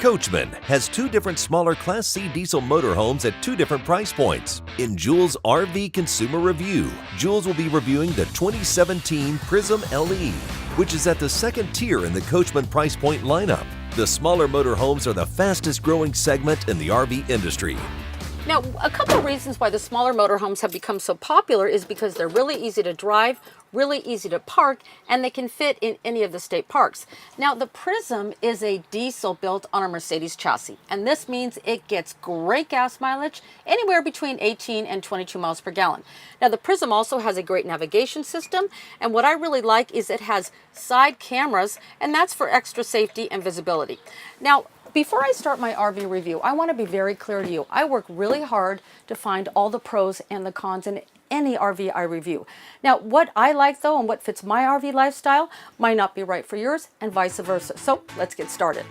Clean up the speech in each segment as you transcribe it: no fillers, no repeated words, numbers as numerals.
Coachmen has two different smaller Class C diesel motorhomes at two different price points. In Jules' RV Consumer Review, Jules will be reviewing the 2017 Prism LE, which is at the second tier in the Coachmen price point lineup. The smaller motorhomes are the fastest growing segment in the RV industry. Now, a couple of reasons why the smaller motorhomes have become so popular is because they're really easy to drive, really easy to park, and they can fit in any of the state parks. Now, the Prism is a diesel built on a Mercedes chassis, and this means it gets great gas mileage, anywhere between 18 and 22 miles per gallon. Now, the Prism also has a great navigation system, and what I really like is it has side cameras, and that's for extra safety and visibility. Now, before I start my RV review, I want to be very clear to you. I work really hard to find all the pros and the cons in any RV I review. Now, what I like though and what fits my RV lifestyle might not be right for yours and vice versa. So let's get started.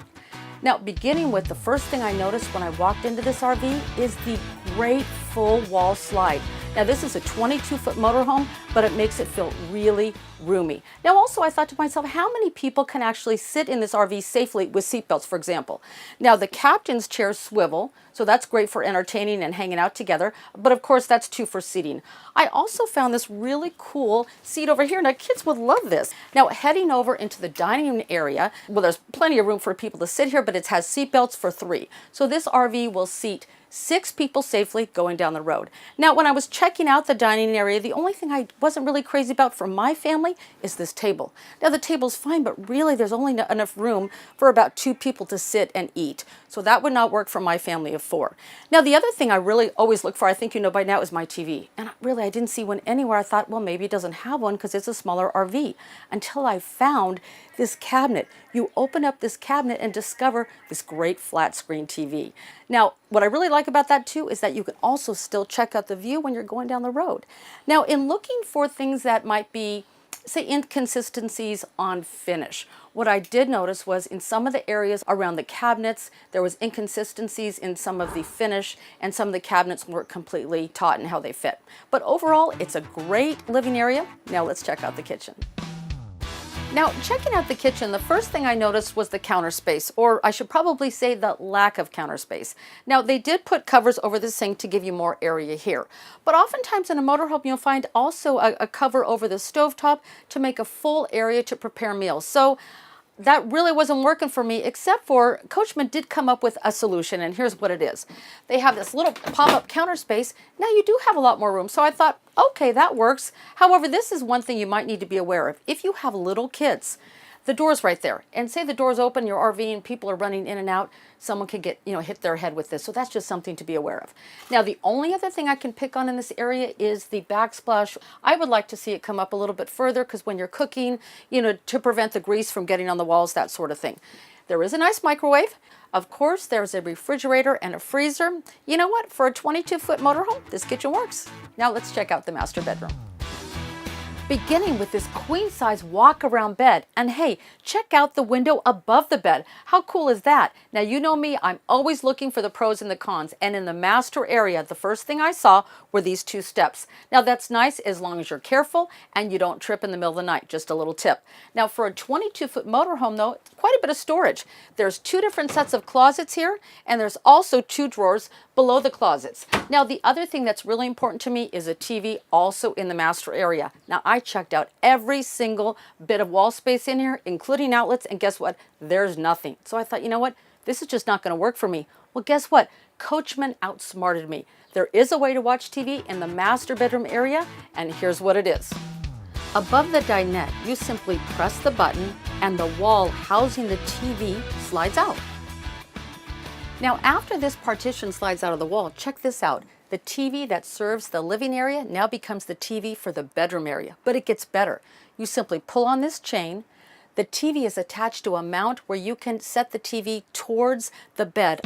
Now, beginning with the first thing I noticed when I walked into this RV is the great full wall slide. Now, this is a 22-foot motorhome, but it makes it feel really roomy. Now, also, I thought to myself, how many people can actually sit in this RV safely with seatbelts, for example? Now, the captain's chairs swivel, so that's great for entertaining and hanging out together, but of course, that's too for seating. I also found this really cool seat over here. Now, kids would love this. Now, heading over into the dining area, well, there's plenty of room for people to sit here, but it has seatbelts for 3. So this RV will seat 6 people safely going down the road. Now, when I was checking out the dining area, the only thing I wasn't really crazy about for my family is this table. Now, the table's fine, but really there's only enough room for about 2 people to sit and eat. So that would not work for my family of 4. Now, the other thing I really always look for, I think you know by now, is my TV. And really, I didn't see one anywhere. I thought, well, maybe it doesn't have one because it's a smaller RV. Until I found this cabinet. You open up this cabinet and discover this great flat screen TV. Now, what I really like about that too is that you can also still check out the view when you're going down the road. Now, in looking for things that might be, say, inconsistencies on finish, what I did notice was in some of the areas around the cabinets, there was inconsistencies in some of the finish, and some of the cabinets weren't completely taut in how they fit. But overall, it's a great living area. Now let's check out the kitchen. Now, checking out the kitchen, the first thing I noticed was the counter space, or I should probably say the lack of counter space. Now, they did put covers over the sink to give you more area here. But oftentimes in a motorhome, you'll find also a cover over the stovetop to make a full area to prepare meals. So that really wasn't working for me, except for Coachmen did come up with a solution, and here's what it is. They have this little pop-up counter space. Now you do have a lot more room, so I thought, okay, that works. However, this is one thing you might need to be aware of. If you have little kids, the door's right there, and say the door's open, your RV, and people are running in and out, someone could get, hit their head with this. So that's just something to be aware of. Now, the only other thing I can pick on in this area is the backsplash. I would like to see it come up a little bit further because when you're cooking, to prevent the grease from getting on the walls, that sort of thing. There is a nice microwave. Of course, there's a refrigerator and a freezer. You know what? For a 22-foot motorhome, this kitchen works. Now let's check out the master bedroom. Beginning with this queen-size walk-around bed. And hey, check out the window above the bed. How cool is that? Now, you know me, I'm always looking for the pros and the cons. And in the master area, the first thing I saw were these 2 steps. Now, that's nice as long as you're careful and you don't trip in the middle of the night. Just a little tip. Now, for a 22-foot motorhome, though, it's quite a bit of storage. There's 2 different sets of closets here, and there's also 2 drawers below the closets. Now, the other thing that's really important to me is a TV also in the master area. Now, I checked out every single bit of wall space in here, including outlets, and guess what? There's nothing. So I thought, you know what? This is just not going to work for me. Well, guess what? Coachmen outsmarted me. There is a way to watch TV in the master bedroom area, and here's what it is. Above the dinette, you simply press the button, and the wall housing the TV slides out. Now, after this partition slides out of the wall, check this out. The TV that serves the living area now becomes the TV for the bedroom area. But it gets better. You simply pull on this chain. The TV is attached to a mount where you can set the TV towards the bed.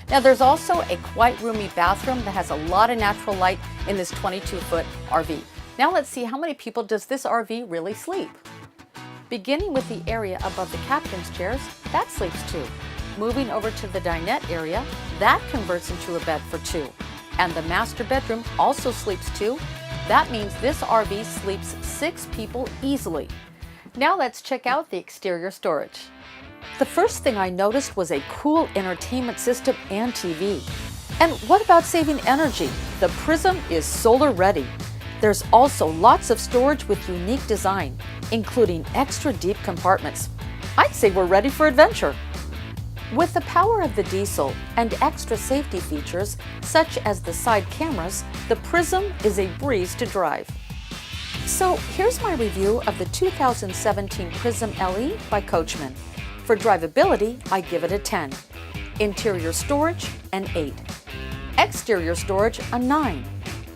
Now, there's also a quite roomy bathroom that has a lot of natural light in this 22-foot RV. Now let's see how many people does this RV really sleep. Beginning with the area above the captain's chairs, that sleeps 2. Moving over to the dinette area, that converts into a bed for 2. And the master bedroom also sleeps 2. That means this RV sleeps 6 people easily. Now let's check out the exterior storage. The first thing I noticed was a cool entertainment system and TV. And what about saving energy? The Prism is solar ready. There's also lots of storage with unique design, including extra deep compartments. I'd say we're ready for adventure. With the power of the diesel and extra safety features, such as the side cameras, the Prism is a breeze to drive. So here's my review of the 2017 Prism LE by Coachmen. For drivability, I give it a 10. Interior storage, an 8. Exterior storage, a 9.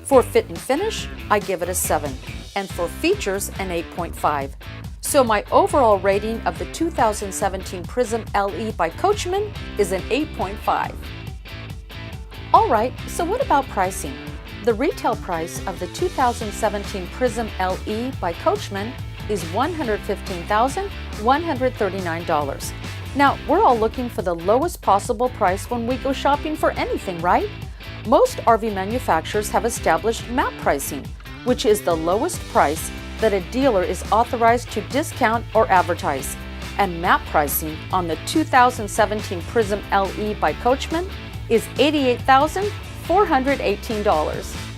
For fit and finish, I give it a 7. And for features, an 8.5. So my overall rating of the 2017 Prism LE by Coachmen is an 8.5. Alright, so what about pricing? The retail price of the 2017 Prism LE by Coachmen is $115,139. Now, we're all looking for the lowest possible price when we go shopping for anything, right? Most RV manufacturers have established MAP pricing, which is the lowest price that a dealer is authorized to discount or advertise. And MAP pricing on the 2017 Prism LE by Coachmen is $88,418.